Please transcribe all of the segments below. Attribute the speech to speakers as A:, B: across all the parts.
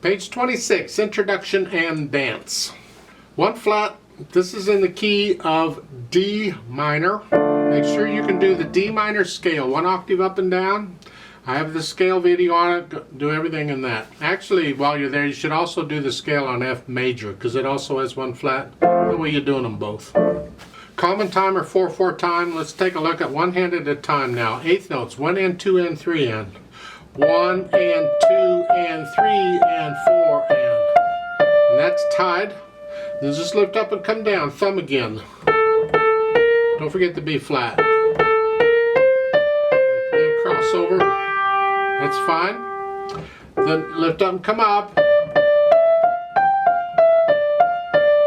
A: Page 26, Introduction and Dance. 1 flat, this is in the key of D minor. Make sure you can do the D minor scale, 1 octave up and down. I have the scale video on it, do everything in that. Actually, while you're there, you should also do the scale on F major, because it also has 1 flat. The way you're doing them both. Common time or 4/4 time, let's take a look at one hand at a time now. 8th notes, 1 and 2 and 3 and. 1 and 2 and 3 and 4 and that's tied. Then just lift up and come down, thumb again. Don't forget the B flat. Then crossover, that's fine. Then lift up and come up.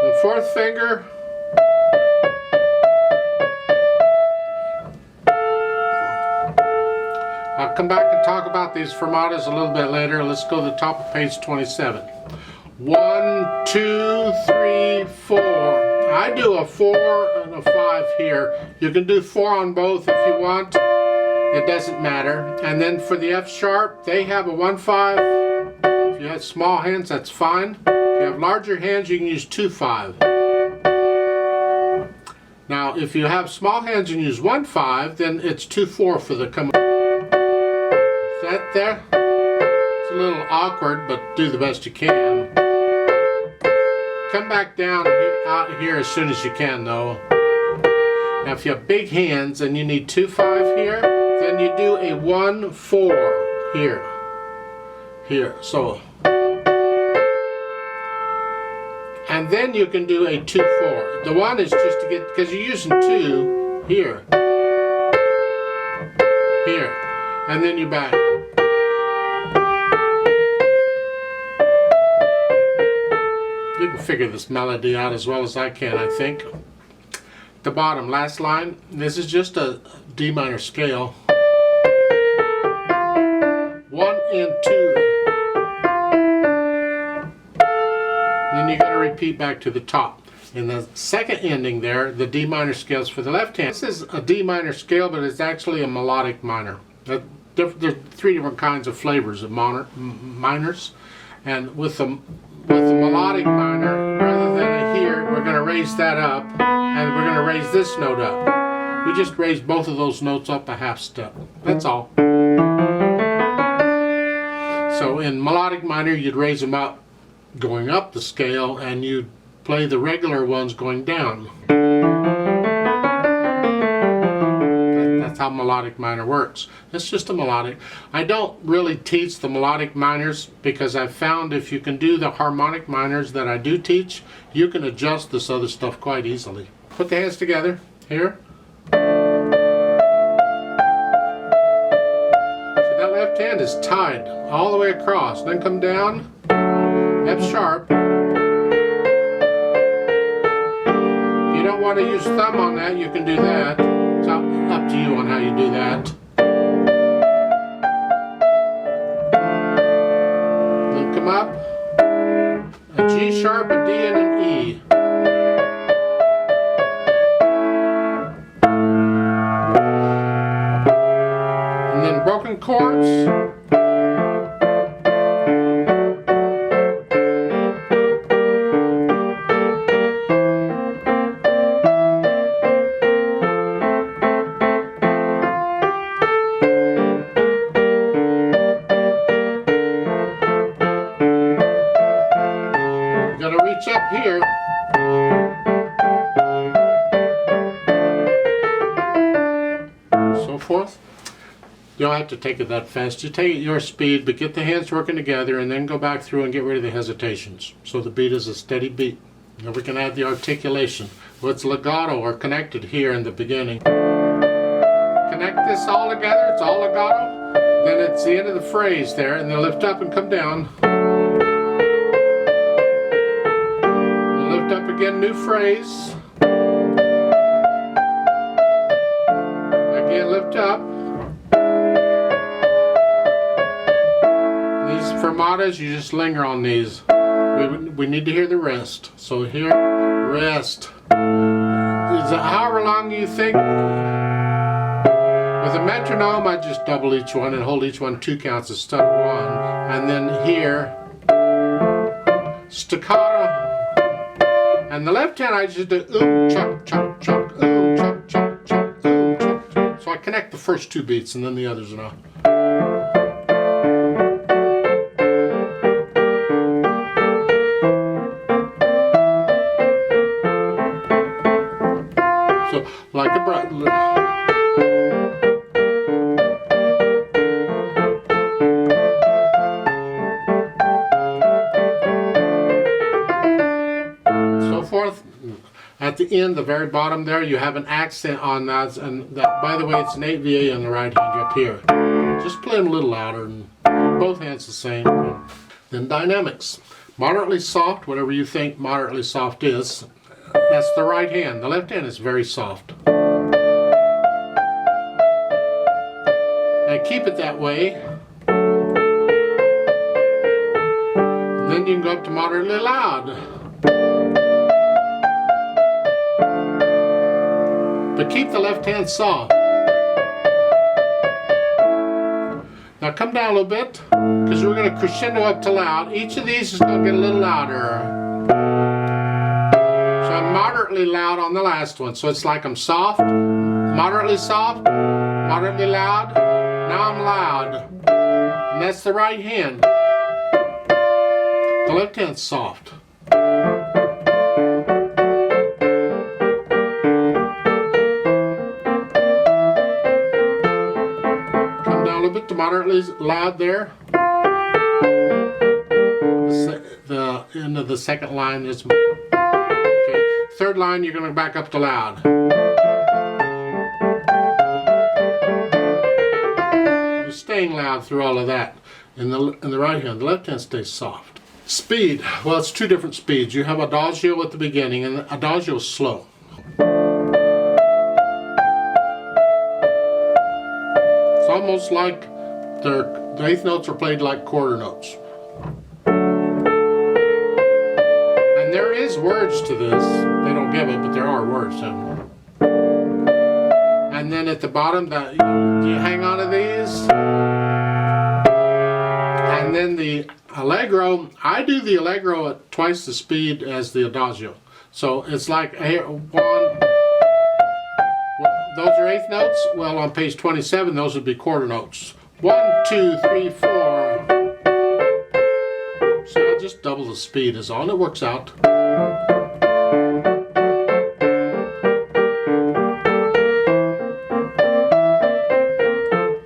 A: The 4th finger. I'll come back and talk about these fermatas a little bit later. Let's go to the top of page 27. 1, 2, 3, 4. I do a 4 and a 5 here. You can do 4 on both if you want. It doesn't matter. And then for the F sharp, they have a 1/5. If you have small hands, that's fine. If you have larger hands, you can use 2/5. Now, if you have small hands and use 1/5, then it's 2/4 for the come. That there, it's a little awkward, but do the best you can. Come back down out here as soon as you can though. Now if you have big hands and you need 2/5 here, then you do a 1/4 here. So. And then you can do a 2/4. The 1 is just to get, because you're using 2 here. And then you back. You can figure this melody out as well as I can, I think. The bottom, last line, this is just a D minor scale. 1 and 2. Then you got to repeat back to the top. In the second ending there, the D minor scales for the left hand. This is a D minor scale, but it's actually a melodic minor. There's 3 different kinds of flavors of minors, and with the melodic minor, rather than a here, we're going to raise that up, and we're going to raise this note up. We just raise both of those notes up a half step. That's all. So in melodic minor, you'd raise them up, going up the scale, and you'd play the regular ones going down. That's how melodic minor works. It's just a melodic. I don't really teach the melodic minors because I've found if you can do the harmonic minors that I do teach, you can adjust this other stuff quite easily. Put the hands together here. So that left hand is tied all the way across. Then come down, F sharp. If you don't want to use thumb on that, you can do that. It's up to you on how you do that. Then come up, a G sharp, a D, and an E. And then broken chords. Up here, so forth. You don't have to take it that fast. You take it at your speed, but get the hands working together and then go back through and get rid of the hesitations. So the beat is a steady beat. Now we can add the articulation. What's legato or connected here in the beginning. Connect this all together, it's all legato. Then it's the end of the phrase there, and then lift up and come down. Up again, new phrase. Again, lift up. These fermatas, you just linger on these. We need to hear the rest. So here, rest. However long you think. With a metronome, I just double each one and hold each one 2 counts instead of 1. And then here, staccato. And the left hand I just do oom, chuck, chuck, chuck, oom, chuck, chuck, chuck, oom, chuck, chuck. So I connect the first two beats and then the others are not. So like a breath. At the end, the very bottom there, you have an accent on that, and that, by the way, it's an 8 VA on the right hand up here. Just play them a little louder, and both hands the same. Then dynamics. Moderately soft, whatever you think moderately soft is, that's the right hand. The left hand is very soft. And keep it that way. And then you can go up to moderately loud. But keep the left hand soft. Now come down a little bit, because we're going to crescendo up to loud. Each of these is going to get a little louder. So I'm moderately loud on the last one. So it's like I'm soft, moderately loud. Now I'm loud. And that's the right hand. The left hand's soft. To moderately loud there. The end of the second line is okay. Third line you're going to back up to loud. You're staying loud through all of that in the right hand. The left hand stays soft. Speed. Well, it's two different speeds. You have adagio at the beginning, and adagio is slow. It's almost like the eighth notes are played like quarter notes. And there is words to this. They don't give it, but there are words. And then at the bottom, you hang on to these. And then the allegro, I do the allegro at twice the speed as the adagio. So it's like one. Those are eighth notes. Well, on page 27, those would be quarter notes. 1, 2, 3, 4. So I just double the speed is all. It works out.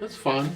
A: It's fun.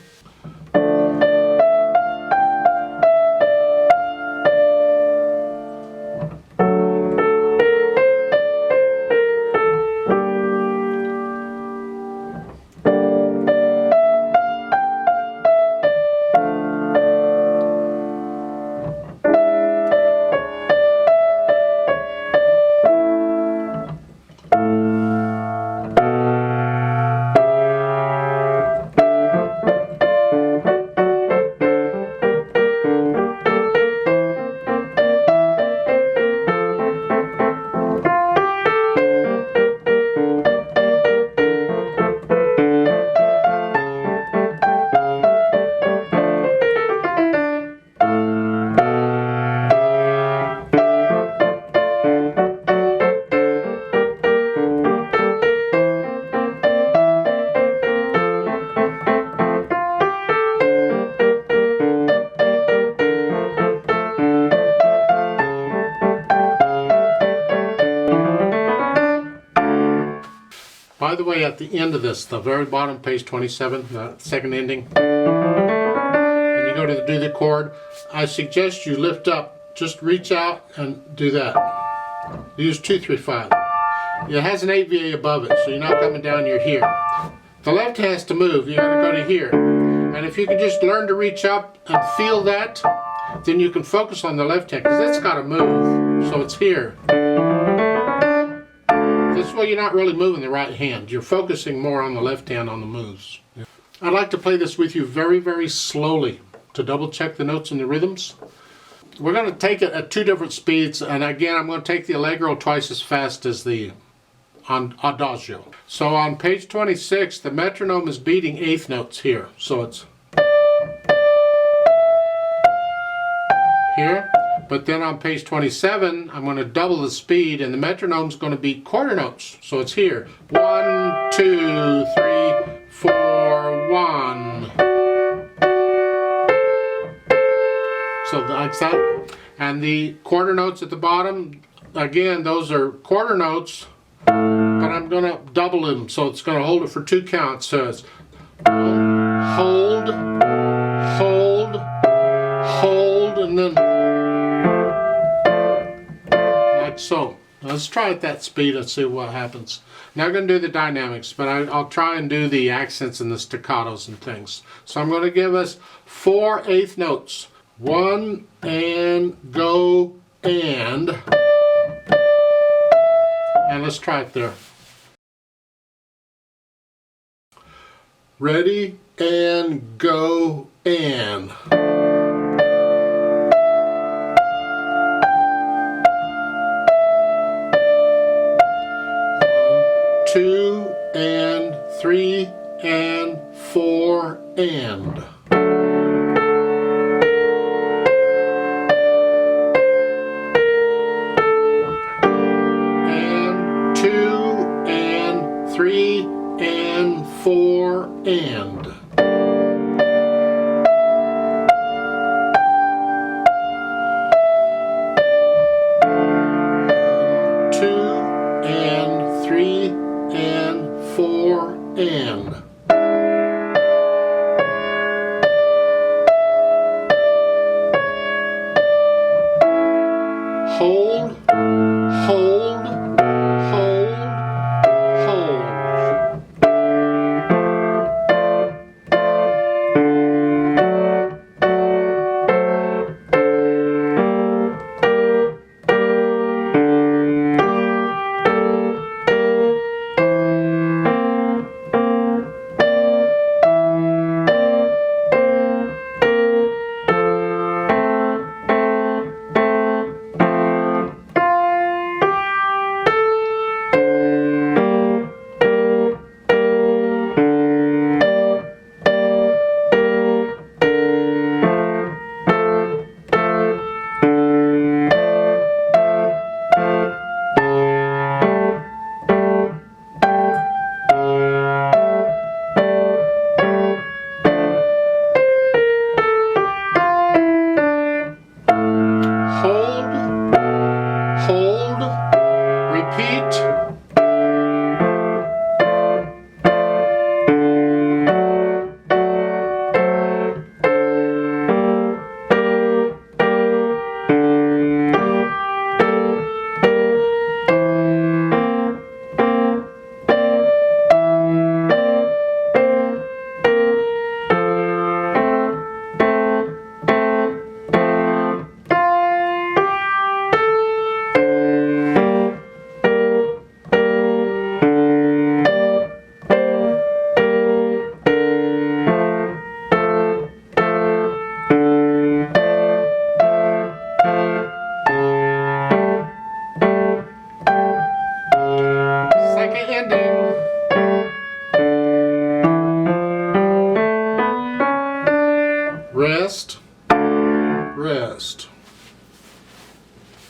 A: By the way, at the end of this, the very bottom, page 27, the second ending, and you go to do the chord, I suggest you lift up, just reach out and do that. Use 2, 3, 5. It has an 8 VA above it, so you're not coming down, you're here. The left has to move, you gotta go to here. And if you can just learn to reach up and feel that, then you can focus on the left hand, because that's gotta move, so it's here. This way you're not really moving the right hand. You're focusing more on the left hand on the moves. I'd like to play this with you very, very slowly to double check the notes and the rhythms. We're going to take it at two different speeds, and again I'm going to take the allegro twice as fast as the adagio. So on page 26 the metronome is beating eighth notes here. So it's here. But then on page 27, I'm going to double the speed, and the metronome's going to be quarter notes. So it's here. 1, 2, 3, 4, 1. So like that. And the quarter notes at the bottom, again, those are quarter notes, but I'm going to double them, so it's going to hold it for 2 counts. So it's hold, hold, hold, and then like so. Let's try at that speed and see what happens. Now I'm going to do the dynamics, but I'll try and do the accents and the staccatos and things. So I'm going to give us 4 eighth notes. 1 and go and let's try it there. Ready and go and. 2 and 3 and 4 and. And 2 and 3 and 4 and.